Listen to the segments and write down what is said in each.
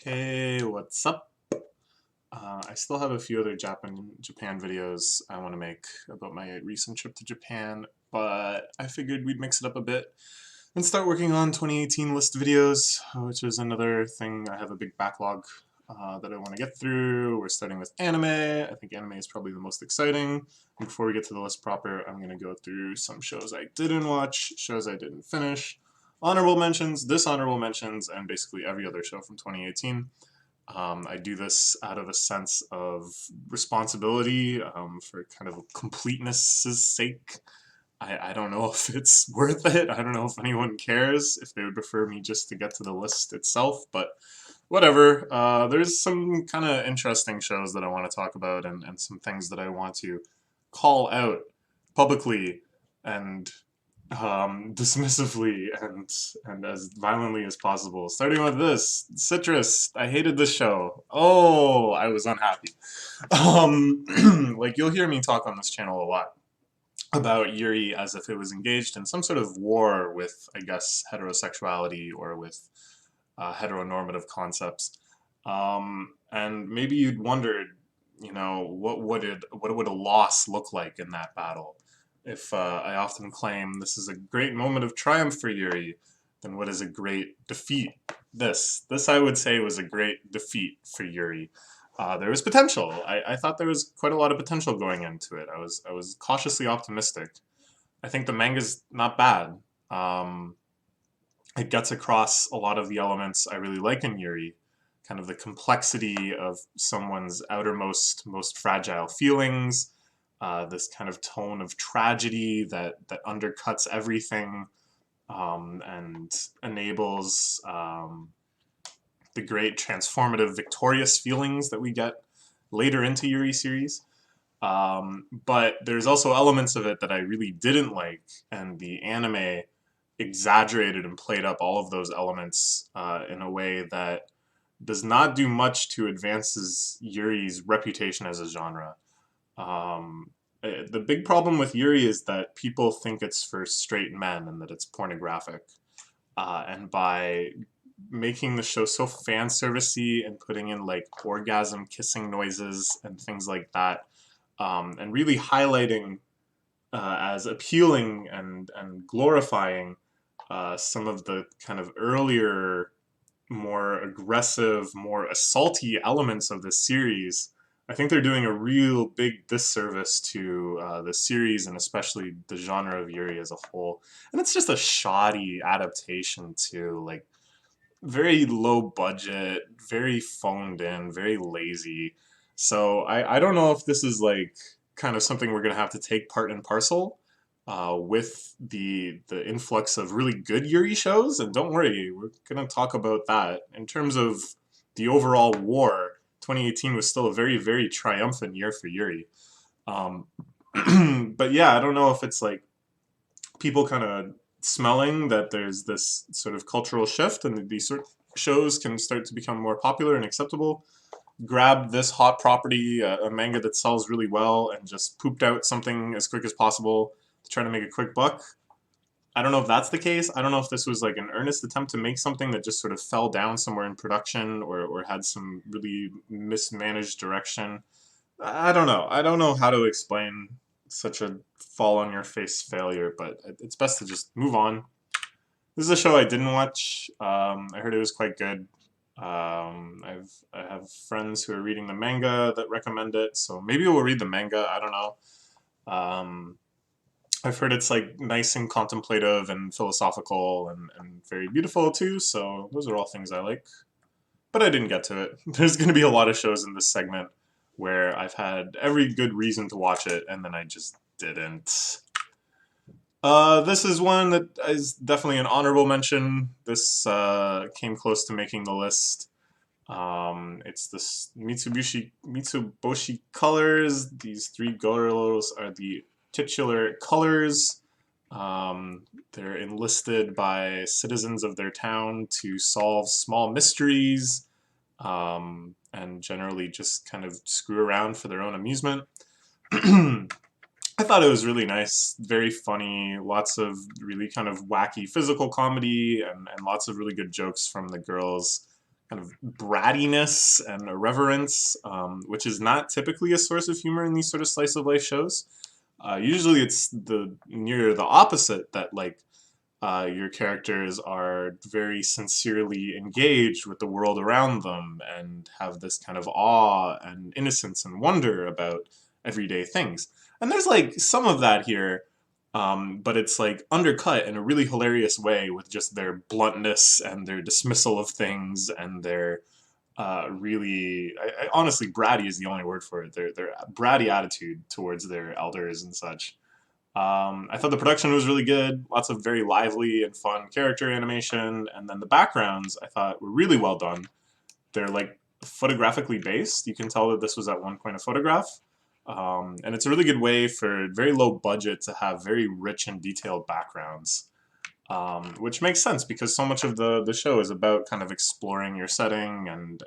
Hey, what's up? I still have a few other Japan videos I want to make about my recent trip to Japan, but I figured we'd mix it up a bit and start working on 2018 list videos, which is another thing. I have a big backlog that I want to get through. We're starting with anime. I think anime is probably the most exciting. And before we get to the list proper, I'm going to go through some shows I didn't watch, shows I didn't finish, honorable mentions, dishonorable mentions, and basically every other show from 2018. I do this out of a sense of responsibility for kind of completeness' sake. I don't know if it's worth it. I don't know if anyone cares, if they would prefer me just to get to the list itself, but whatever. There's some kind of interesting shows that I want to talk about and some things that I want to call out publicly and dismissively and as violently as possible. Starting with this, Citrus. I hated this show. Oh, I was unhappy. Like you'll hear me talk on this channel a lot about Yuri as if it was engaged in some sort of war with, I guess, heterosexuality or with heteronormative concepts. And maybe you'd wondered, what would a loss look like in that battle? If I often claim this is a great moment of triumph for Yuri, then what is a great defeat? This I would say was a great defeat for Yuri. There was potential. I thought there was quite a lot of potential going into it. I was cautiously optimistic. I think the manga's not bad. It gets across a lot of the elements I really like in Yuri, kind of the complexity of someone's outermost, most fragile feelings, this kind of tone of tragedy that undercuts everything and enables the great transformative, victorious feelings that we get later into Yuri series. But there's also elements of it that I really didn't like, and the anime exaggerated and played up all of those elements in a way that does not do much to advances Yuri's reputation as a genre. The big problem with Yuri is that people think it's for straight men and that it's pornographic. And by making the show so fan servicey and putting in like orgasm kissing noises and things like that, and really highlighting as appealing and glorifying some of the kind of earlier, more aggressive, more assaulty elements of this series, I think they're doing a real big disservice to the series and especially the genre of Yuri as a whole. And it's just a shoddy adaptation too, like very low budget, very phoned in, very lazy. So I don't know if this is like kind of something we're gonna have to take part and parcel with the influx of really good Yuri shows. And don't worry, we're gonna talk about that. In terms of the overall war, 2018 was still a very, very triumphant year for Yuri. Um, but yeah, I don't know if it's like people kind of smelling that there's this sort of cultural shift and these sort of shows can start to become more popular and acceptable. Grab this hot property, a manga that sells really well, and just pooped out something as quick as possible to try to make a quick buck. I don't know if that's the case. I don't know if this was like an earnest attempt to make something that just sort of fell down somewhere in production or had some really mismanaged direction. I don't know. I don't know how to explain such a fall on your face failure, but it's best to just move on. This is a show I didn't watch. I heard it was quite good. I have friends who are reading the manga that recommend it, so maybe we'll read the manga. I don't know. I've heard it's like nice and contemplative and philosophical and very beautiful too, so those are all things I like. But I didn't get to it. There's going to be a lot of shows in this segment where I've had every good reason to watch it and then I just didn't. This is one that is definitely an honorable mention. This came close to making the list. It's this Mitsuboshi colors. These three girls are the titular colors. They're enlisted by citizens of their town to solve small mysteries and generally just kind of screw around for their own amusement. I thought it was really nice, very funny, lots of really kind of wacky physical comedy and lots of really good jokes from the girls kind of brattiness and irreverence, which is not typically a source of humor in these sort of slice of life shows. Usually it's the near the opposite, that like your characters are very sincerely engaged with the world around them and have this kind of awe and innocence and wonder about everyday things. And there's like some of that here, but it's like undercut in a really hilarious way with just their bluntness and their dismissal of things and their really, honestly, bratty is the only word for it. Their bratty attitude towards their elders and such. I thought the production was really good. Lots of very lively and fun character animation, and then the backgrounds I thought were really well done. They're like photographically based. You can tell that this was at one point a photograph. And it's a really good way for very low budget to have very rich and detailed backgrounds, which makes sense because so much of the show is about kind of exploring your setting and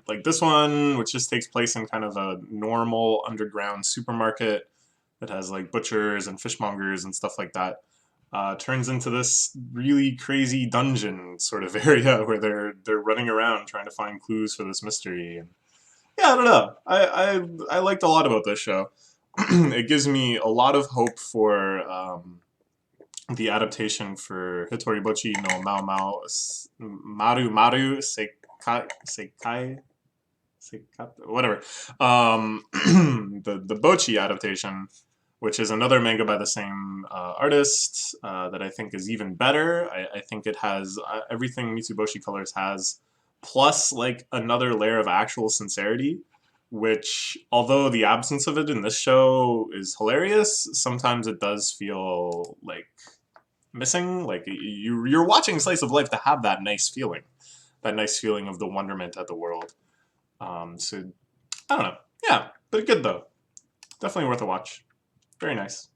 like this one, which just takes place in kind of a normal underground supermarket that has like butchers and fishmongers and stuff like that, turns into this really crazy dungeon sort of area where they're running around trying to find clues for this mystery. And yeah, I don't know. I liked a lot about this show. It gives me a lot of hope for the adaptation for Hitoribochi no Mao Mao Maru Maru Sekai whatever. The Bochi adaptation, which is another manga by the same artist that I think is even better. I think it has everything Mitsuboshi Colors has, plus like another layer of actual sincerity, which, although the absence of it in this show is hilarious, sometimes it does feel like missing. Like you're watching slice of life to have that nice feeling of the wonderment at the world. So I don't know. Yeah, but good though. Definitely worth a watch. Very nice.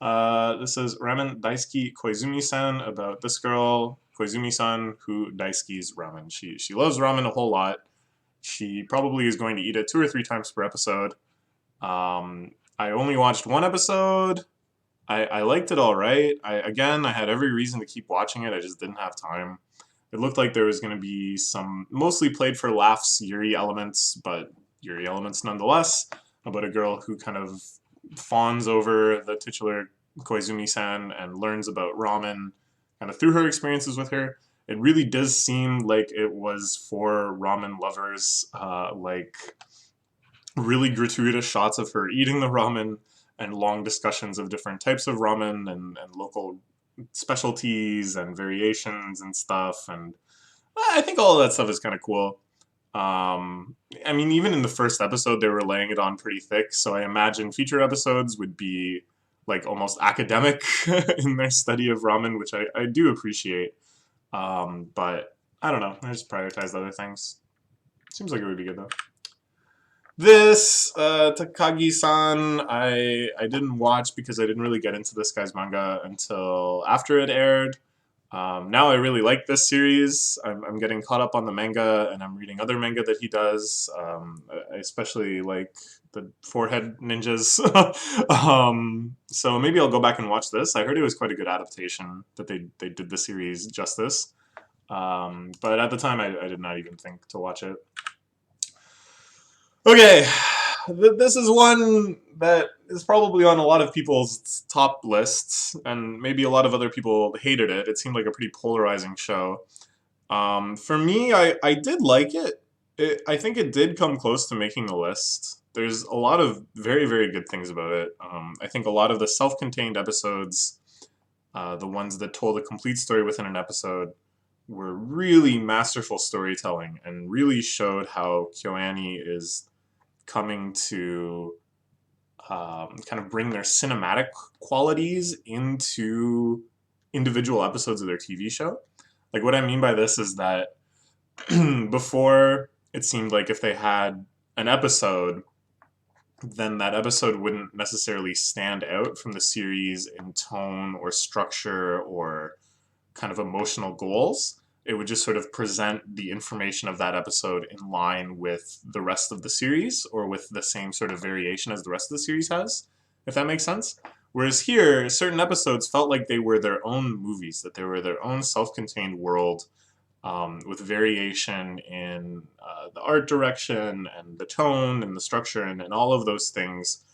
This is Ramen Daisuki Koizumi-san, about this girl, Koizumi-san, who daisuki's ramen. She loves ramen a whole lot. She probably is going to eat it 2 or 3 times per episode. I only watched 1 episode. I liked it all right. I had every reason to keep watching it. I just didn't have time. It looked like there was going to be some mostly played for laughs Yuri elements, but Yuri elements nonetheless, about a girl who kind of fawns over the titular Koizumi-san and learns about ramen kind of through her experiences with her. It really does seem like it was for ramen lovers, like really gratuitous shots of her eating the ramen and long discussions of different types of ramen and local specialties and variations and stuff. And I think all of that stuff is kind of cool. I mean, even in the first episode, they were laying it on pretty thick, so I imagine future episodes would be like almost academic in their study of ramen, which I do appreciate. But I don't know, I just prioritized other things. Seems like it would be good though. This, Takagi-san, I didn't watch because I didn't really get into this guy's manga until after it aired. Now I really like this series. I'm getting caught up on the manga, and I'm reading other manga that he does. I especially like the Forehead Ninjas. So maybe I'll go back and watch this. I heard it was quite a good adaptation, that they did the series justice. But at the time, I did not even think to watch it. Okay, this is one that is probably on a lot of people's top lists, and maybe a lot of other people hated it. It seemed like a pretty polarizing show. For me, I did like it. I think it did come close to making the list. There's a lot of very, very good things about it. I think a lot of the self-contained episodes, the ones that told a complete story within an episode, were really masterful storytelling and really showed how KyoAni is coming to kind of bring their cinematic qualities into individual episodes of their TV show. Like, what I mean by this is that before, it seemed like if they had an episode, then that episode wouldn't necessarily stand out from the series in tone or structure or kind of emotional goals. It would just sort of present the information of that episode in line with the rest of the series, or with the same sort of variation as the rest of the series has, if that makes sense. Whereas here, certain episodes felt like they were their own movies, that they were their own self-contained world, with variation in the art direction and the tone and the structure and all of those things,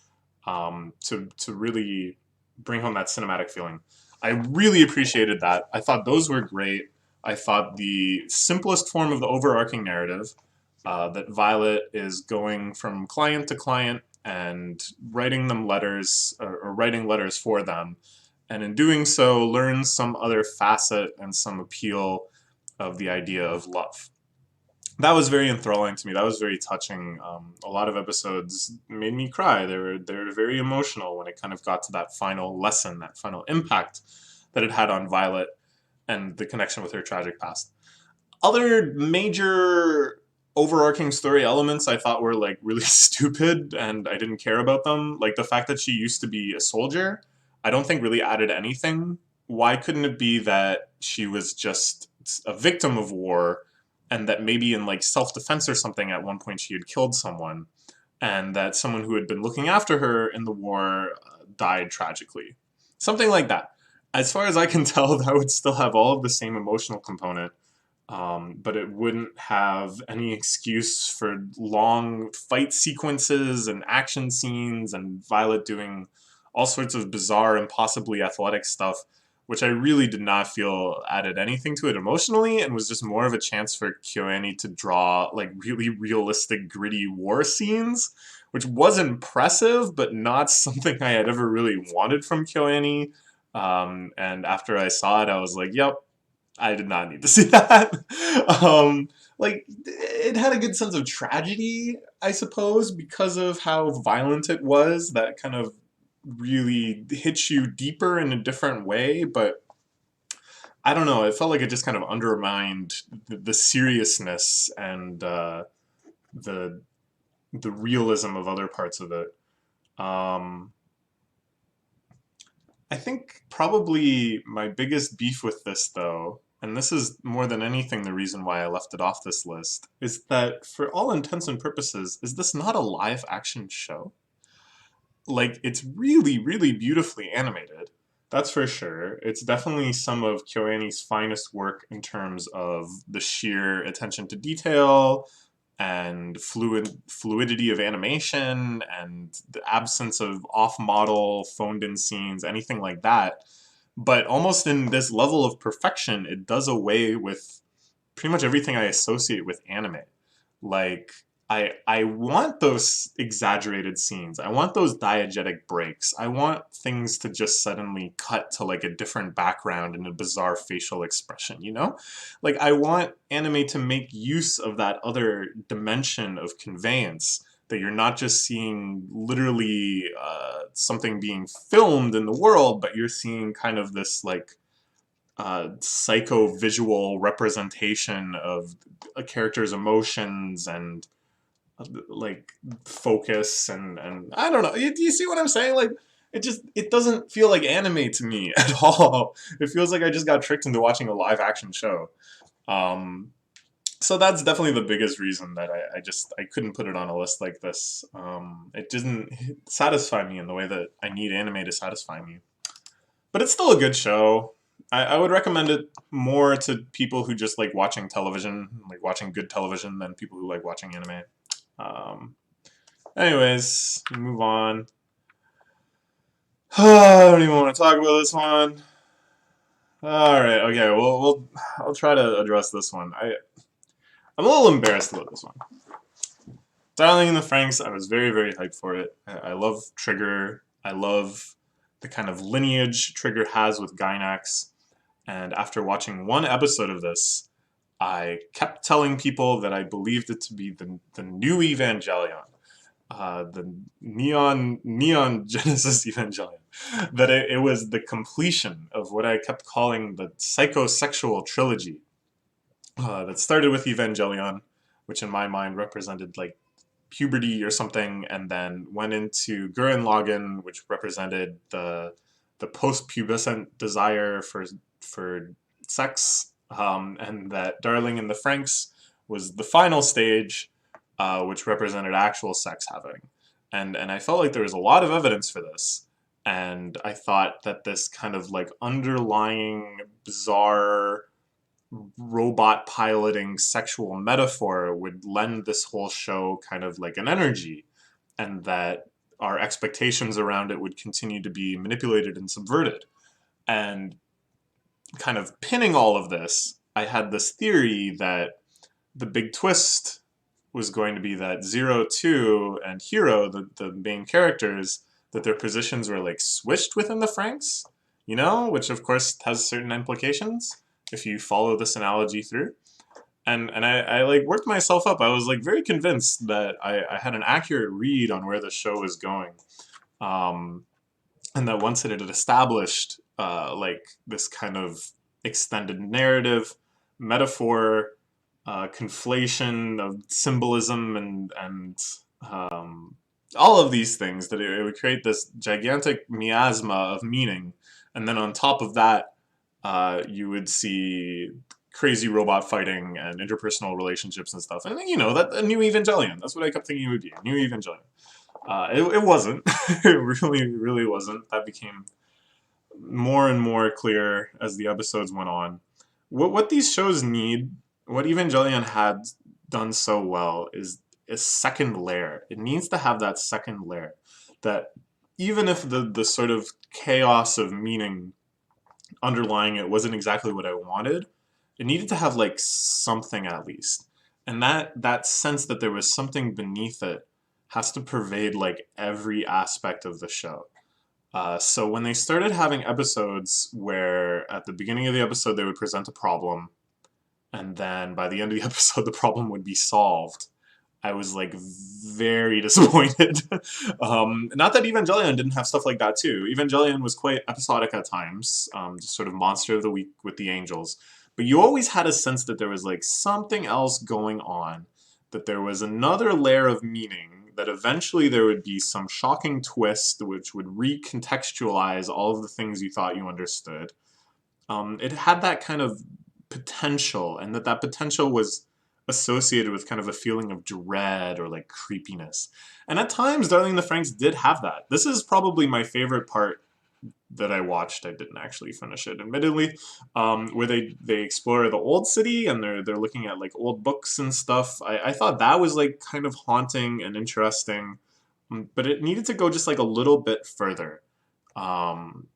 to really bring home that cinematic feeling. I really appreciated that. I thought those were great. I thought the simplest form of the overarching narrative, that Violet is going from client to client and writing them letters, or writing letters for them, and in doing so learns some other facet and some appeal of the idea of love. That was very enthralling to me. That was very touching. A lot of episodes made me cry. They were very emotional when it kind of got to that final lesson, that final impact that it had on Violet and the connection with her tragic past. Other major overarching story elements I thought were like really stupid and I didn't care about them. Like the fact that she used to be a soldier, I don't think really added anything. Why couldn't it be that she was just a victim of war and that maybe in like self-defense or something at one point she had killed someone and that someone who had been looking after her in the war died tragically? Something like that. As far as I can tell, that would still have all of the same emotional component, but it wouldn't have any excuse for long fight sequences and action scenes and Violet doing all sorts of bizarre and possibly athletic stuff, which I really did not feel added anything to it emotionally and was just more of a chance for KyoAni to draw like really realistic, gritty war scenes, which was impressive, but not something I had ever really wanted from KyoAni. And after I saw it, I was like, yep, I did not need to see that. Like, it had a good sense of tragedy, I suppose, because of how violent it was. That kind of really hits you deeper in a different way, but I don't know. It felt like it just kind of undermined the seriousness and the the realism of other parts of it. Um, I think probably my biggest beef with this, though, and this is more than anything the reason why I left it off this list, is that for all intents and purposes, is this not a live action show? Like, it's really, really beautifully animated. That's for sure. It's definitely some of KyoAni's finest work in terms of the sheer attention to detail and fluidity of animation and the absence of off-model phoned-in scenes, anything like that. But almost in this level of perfection, it does away with pretty much everything I associate with anime. Like, I want those exaggerated scenes. I want those diegetic breaks. I want things to just suddenly cut to like a different background and a bizarre facial expression, you know? Like, I want anime to make use of that other dimension of conveyance, that you're not just seeing literally something being filmed in the world, but you're seeing kind of this like psycho-visual representation of a character's emotions and like focus and I don't know. Do you see what I'm saying? Like it doesn't feel like anime to me at all. It feels like I just got tricked into watching a live action show. Um, so that's definitely the biggest reason that I couldn't put it on a list like this. It didn't satisfy me in the way that I need anime to satisfy me. But it's still a good show. I would recommend it more to people who just like watching television, like watching good television, than people who like watching anime. Um, Anyways, move on. I don't even want to talk about this one. All right, okay. I'll try to address this one. I'm a little embarrassed about this one. Darling in the Franxx, I was very, very hyped for it. I love Trigger. I love the kind of lineage Trigger has with Gainax. And after watching one episode of this, I kept telling people that I believed it to be the new Evangelion, the Neon Genesis Evangelion, that it was the completion of what I kept calling the psychosexual trilogy, that started with Evangelion, which in my mind represented like puberty or something, and then went into Gurren Lagann, which represented the post-pubescent desire for sex, and that Darling in the Franxx was the final stage, which represented actual sex having. And I felt like there was a lot of evidence for this, and I thought that this kind of like underlying bizarre robot piloting sexual metaphor would lend this whole show kind of like an energy, and that our expectations around it would continue to be manipulated and subverted. And kind of pinning all of this, I had this theory that the big twist was going to be that Zero, Two, and Hero, the main characters, that their positions were like switched within the Franks, you know, which of course has certain implications if you follow this analogy through. And I like worked myself up. I was like very convinced that I had an accurate read on where the show was going. Um, and that once it had established like this kind of extended narrative, metaphor, conflation of symbolism and all of these things, that it would create this gigantic miasma of meaning. And then on top of that, you would see crazy robot fighting and interpersonal relationships and stuff. And you know, that a new Evangelion. That's what I kept thinking it would be, a new Evangelion. It wasn't. It really wasn't. That became more and more clear as the episodes went on. What these shows need, what Evangelion had done so well, is a second layer. It needs to have that second layer. That even if the sort of chaos of meaning underlying it wasn't exactly what I wanted, it needed to have like something at least. And that sense that there was something beneath it has to pervade like every aspect of the show. So when they started having episodes where at the beginning of the episode they would present a problem, and then by the end of the episode the problem would be solved, I was like very disappointed. Not that Evangelion didn't have stuff like that too. Evangelion was quite episodic at times, just sort of monster of the week with the angels. But you always had a sense that there was like something else going on, that there was another layer of meaning, that eventually there would be some shocking twist which would recontextualize all of the things you thought you understood. It had that kind of potential, and that potential was associated with kind of a feeling of dread or like creepiness. And at times, Darling in the Franxx did have that. This is probably my favorite part that I watched. I didn't actually finish it, admittedly, where they explore the old city and they're looking at like old books and stuff. I thought that was like kind of haunting and interesting, but it needed to go just like a little bit further.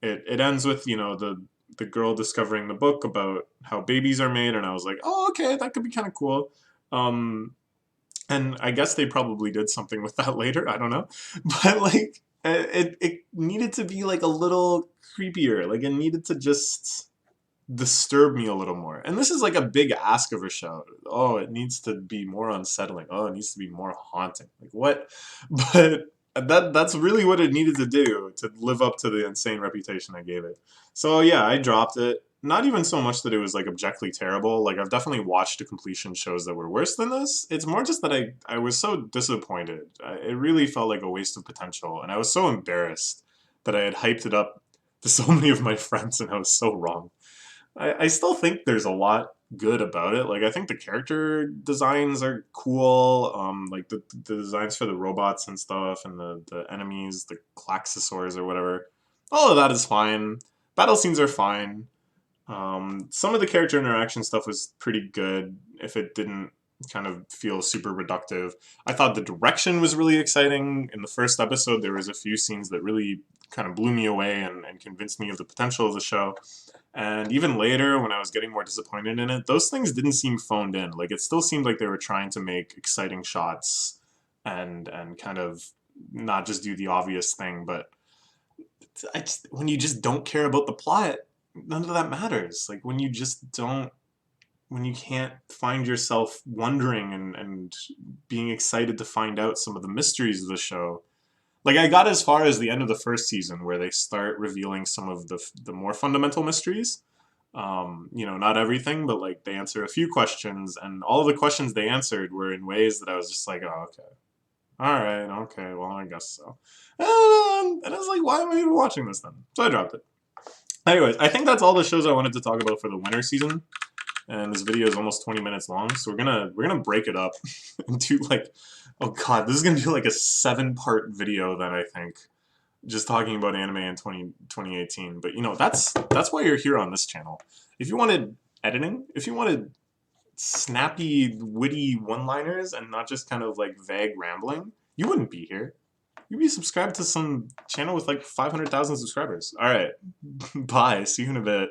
It ends with, you know, the girl discovering the book about how babies are made, and I was like, oh, okay, that could be kind of cool. And I guess they probably did something with that later. I don't know, but like it needed to be like a little creepier. Like it needed to just disturb me a little more. And this is like a big ask of a show. Oh, it needs to be more unsettling. Oh, it needs to be more haunting. Like what? But that's really what it needed to do to live up to the insane reputation I gave it. So yeah, I dropped it. Not even so much that it was like objectively terrible. Like I've definitely watched to completion shows that were worse than this. It's more just that I was so disappointed. It really felt like a waste of potential, and I was so embarrassed that I had hyped it up to so many of my friends, and I was so wrong. I still think there's a lot good about it. Like I think the character designs are cool. Like the designs for the robots and stuff, and the enemies, the Klaxosaurs or whatever. All of that is fine. Battle scenes are fine. Some of the character interaction stuff was pretty good, if it didn't kind of feel super reductive. I thought the direction was really exciting. In the first episode, there was a few scenes that really kind of blew me away and convinced me of the potential of the show. And even later, when I was getting more disappointed in it, those things didn't seem phoned in. Like it still seemed like they were trying to make exciting shots and kind of not just do the obvious thing. But when you just don't care about the plot, none of that matters. Like when you just don't, when you can't find yourself wondering and being excited to find out some of the mysteries of the show. Like I got as far as the end of the first season where they start revealing some of the more fundamental mysteries. You know, not everything, but like they answer a few questions, and all of the questions they answered were in ways that I was just like, oh, okay. All right, okay, well, I guess so. And I was like, why am I even watching this then? So I dropped it. Anyways, I think that's all the shows I wanted to talk about for the winter season. And this video is almost 20 minutes long, so we're gonna break it up into like, oh god, this is gonna be like a 7-part video then, I think, just talking about anime in 2018. But you know, that's why you're here on this channel. If you wanted editing. If you wanted snappy, witty one-liners and not just kind of like vague rambling, you wouldn't be here. You'd be subscribed to some channel with like 500,000 subscribers. All right, bye. See you in a bit.